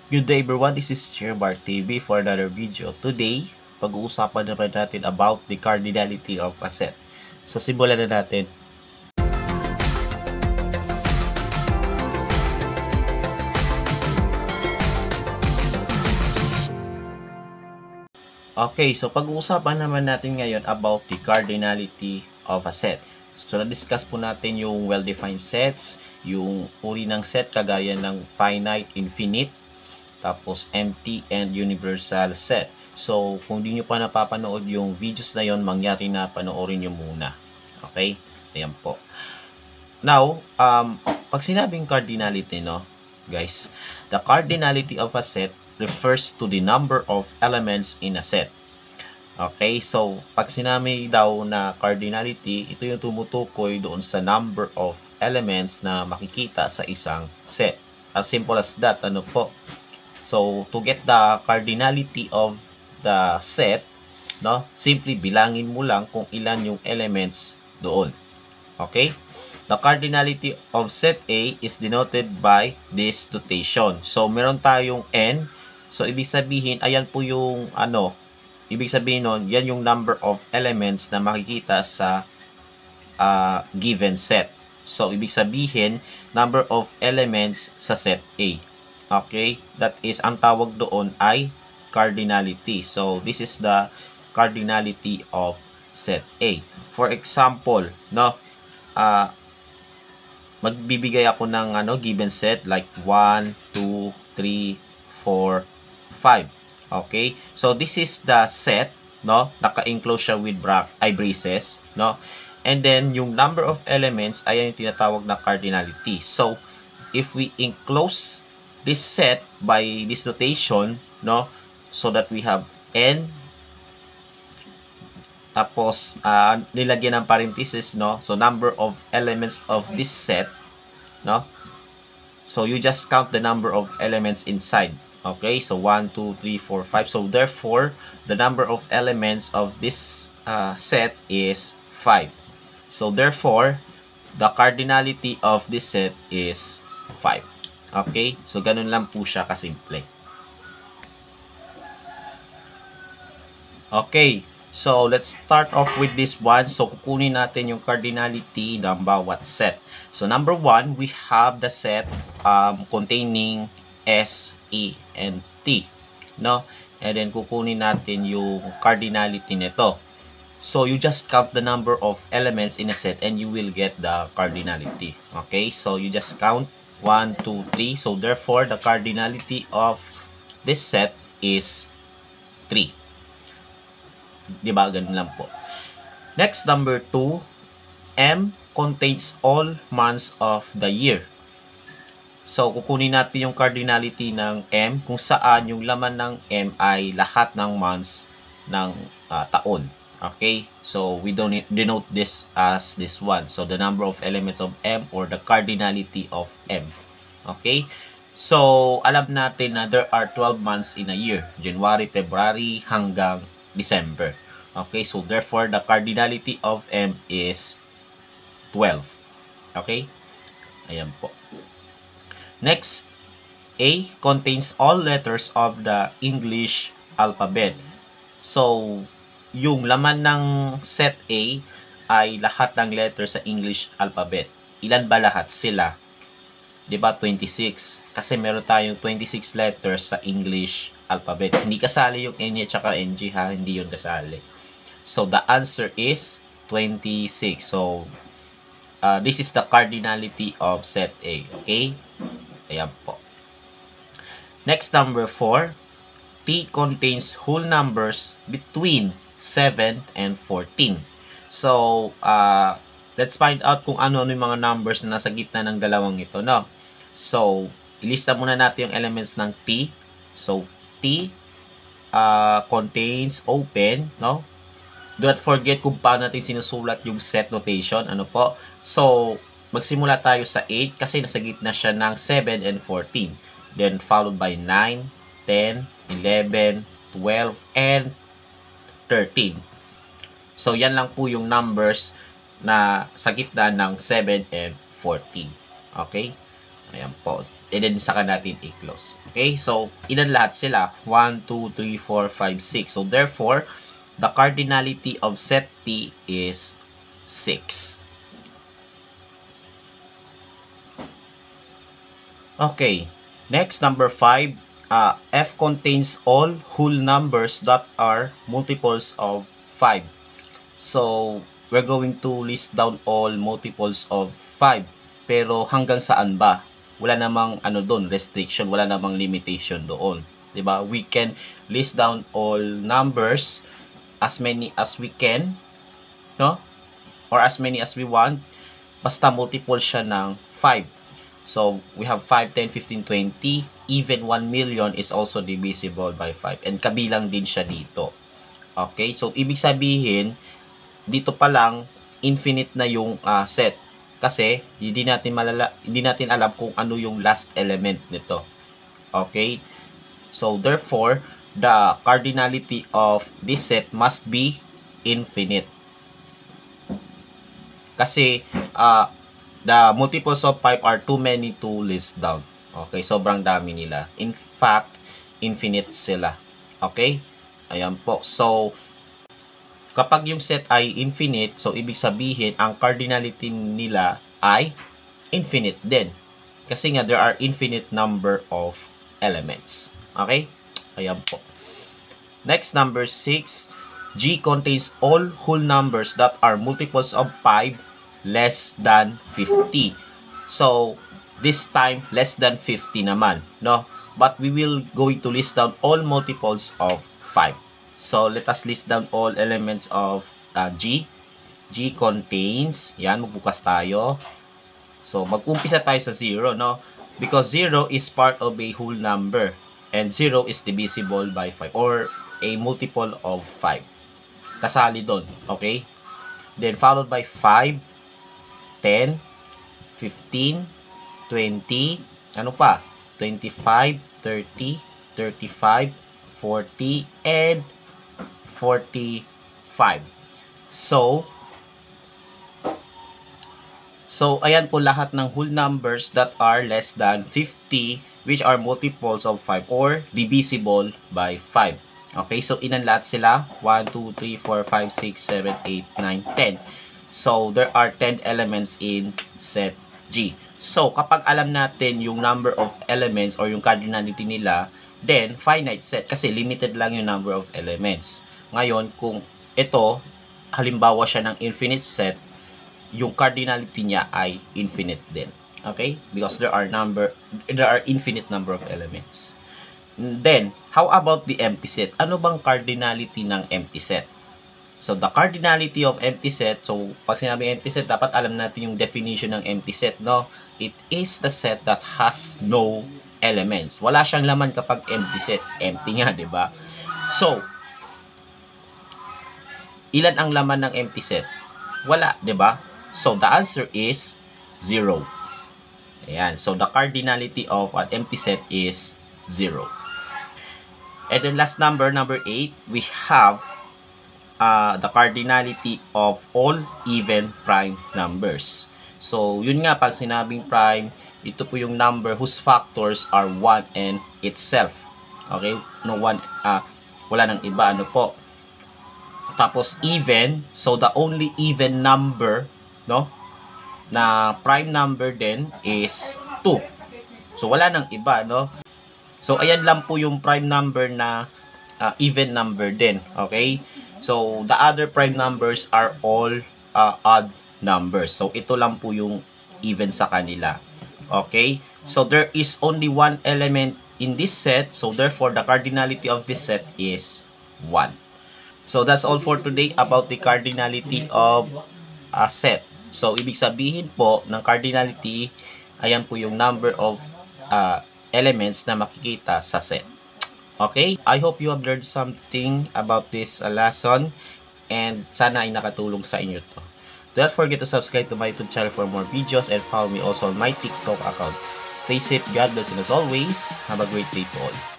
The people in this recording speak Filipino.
Good day everyone, this is Bar TV for another video. Today, pag-uusapan naman natin about the cardinality of a set. So, simulan na natin. Okay, so pag-uusapan naman natin ngayon about the cardinality of a set. So, na-discuss po natin yung well-defined sets, yung uri ng set kagaya ng finite, infinite, tapos empty and universal set. So, kung di nyo pa napapanood yung videos na yon, mangyari na panoorin nyo muna. Okay? Ayan po. Now, pag sinabing cardinality, no, guys, the cardinality of a set refers to the number of elements in a set. Okay? So, pag sinabi daw na cardinality, ito yung tumutukoy doon sa number of elements na makikita sa isang set. As simple as that, ano po? So, to get the cardinality of the set, no, simply bilangin mo lang kung ilan yung elements doon. Okay? The cardinality of set A is denoted by this notation. So, meron tayong n. So, ibig sabihin, ayan po yung ibig sabihin nun, yan yung number of elements na makikita sa given set. So, ibig sabihin, number of elements sa set A. Okay, that is, ang tawag doon ay cardinality. So, this is the cardinality of set A. For example, no, magbibigay ako ng given set like 1, 2, 3, 4, 5. Okay, so this is the set, no, naka-enclose siya with braces, no, and then yung number of elements ay yung tinatawag na cardinality. So, if we enclose this set by this notation, no, so that we have n, tapos nilagyan ng parenthesis, no, so number of elements of this set, no, so you just count the number of elements inside. Okay, so 1, 2, 3, 4, 5. So therefore, the number of elements of this set is 5. So therefore, the cardinality of this set is 5. Okay? So, ganun lang po siya kasimple. Okay. So, let's start off with this one. So, kukunin natin yung cardinality ng bawat set. So, number 1, we have the set containing S, E, and T. No? And then, kukunin natin yung cardinality nito. So, you just count the number of elements in a set and you will get the cardinality. Okay? So, you just count 1, 2, 3. So, therefore, the cardinality of this set is 3. Diba? Ganun lang po. Next, number 2. M contains all months of the year. So, kukunin natin yung cardinality ng M kung saan yung laman ng M ay lahat ng months ng taon. Okay? So, we don't denote this as this one. So, the number of elements of M or the cardinality of M. Okay? So, alam natin na there are 12 months in a year. January, February, hanggang December. Okay? So, therefore, the cardinality of M is 12. Okay? Ayan po. Next, A contains all letters of the English alphabet. So, yung laman ng set A ay lahat ng letters sa English alphabet. Ilan ba lahat sila? Diba 26? Kasi meron tayong 26 letters sa English alphabet. Hindi kasali yung N at saka NG ha, hindi yun kasali. So the answer is 26. So this is the cardinality of set A. Okay? Ayan po. Next, number 4. T contains whole numbers between 7 and 14. So, let's find out kung ano-ano yung mga numbers na nasa gitna ng dalawang ito, no? So, ilista muna natin yung elements ng T. So, T contains open, no? Do not forget kung paano natin sinusulat yung set notation, ano po? So, magsimula tayo sa 8 kasi nasa gitna siya ng 7 and 14. Then, followed by 9, 10, 11, 12, and 13. So, yan lang po yung numbers na sa gitna ng 7 and 14. Okay? Ayan po. And then, saka natin i-close. Okay? So, ilan lahat sila? 1, 2, 3, 4, 5, 6. So, therefore, the cardinality of set T is 6. Okay. Next, number 5. F contains all whole numbers that are multiples of 5. So, we're going to list down all multiples of 5. Pero hanggang saan ba? Wala namang doon, restriction, wala namang limitation doon. 'Di ba? We can list down all numbers as many as we can, no? Or as many as we want, basta multiple siya ng 5. So, we have 5, 10, 15, 20, even 1 million is also divisible by 5. And kabilang din siya dito. Okay? So, ibig sabihin, dito pa lang, infinite na yung set. Kasi, hindi natin alam kung ano yung last element nito. Okay? So, therefore, the cardinality of this set must be infinite. Kasi, the multiples of 5 are too many to list down. Okay? Sobrang dami nila. In fact, infinite sila. Okay? Ayan po. So, kapag yung set ay infinite, so ibig sabihin, ang cardinality nila ay infinite din. Kasi nga, there are infinite number of elements. Okay? Ayan po. Next, number 6. G contains all whole numbers that are multiples of 5 less than 50. So, this time, less than 50 naman. No? But we will going to list down all multiples of 5. So, let us list down all elements of G. G contains, yan, magbukas tayo. So, mag-umpisa tayo sa 0, no? Because 0 is part of a whole number. And 0 is divisible by 5. Or a multiple of 5. Kasali doon, okay? Then, followed by 5, 10, 15, 20, ano pa? 25, 30, 35, 40, and 45. So, ayan po lahat ng whole numbers that are less than 50, which are multiples of 5 or divisible by 5. Okay, so ilan lahat sila? 1, 2, 3, 4, 5, 6, 7, 8, 9, 10. So, there are 10 elements in set G. So, kapag alam natin yung number of elements or yung cardinality nila, then, finite set. Kasi limited lang yung number of elements. Ngayon, kung ito, halimbawa siya ng infinite set, yung cardinality niya ay infinite din. Okay? Because there are infinite number of elements. Then, how about the empty set? Ano bang cardinality ng empty set? So, the cardinality of empty set, so, pag sinabing empty set, dapat alam natin yung definition ng empty set, no? It is the set that has no elements. Wala siyang laman kapag empty set. Empty nga, di ba? So, ilan ang laman ng empty set? Wala, di ba? So, the answer is 0. Ayan. So, the cardinality of an empty set is 0. And then, last number 8, we have the cardinality of all even prime numbers. So, yun nga, pag sinabing prime, ito po yung number whose factors are 1 and itself. Okay? No one, wala nang iba, ano po. Tapos, even, so the only even number, no, na prime number din is 2. So, wala nang iba, no? So, ayan lang po yung prime number na even number din. Okay? So, the other prime numbers are all odd numbers. So, ito lang po yung even sa kanila. Okay? So, there is only one element in this set. So, therefore, the cardinality of this set is 1. So, that's all for today about the cardinality of a set. So, ibig sabihin po ng cardinality, ayan po yung number of elements na makikita sa set. Okay? I hope you have learned something about this lesson and sana ay nakatulong sa inyo to. Don't forget to subscribe to my YouTube channel for more videos and follow me also on my TikTok account. Stay safe, God bless, and as always, have a great day to all.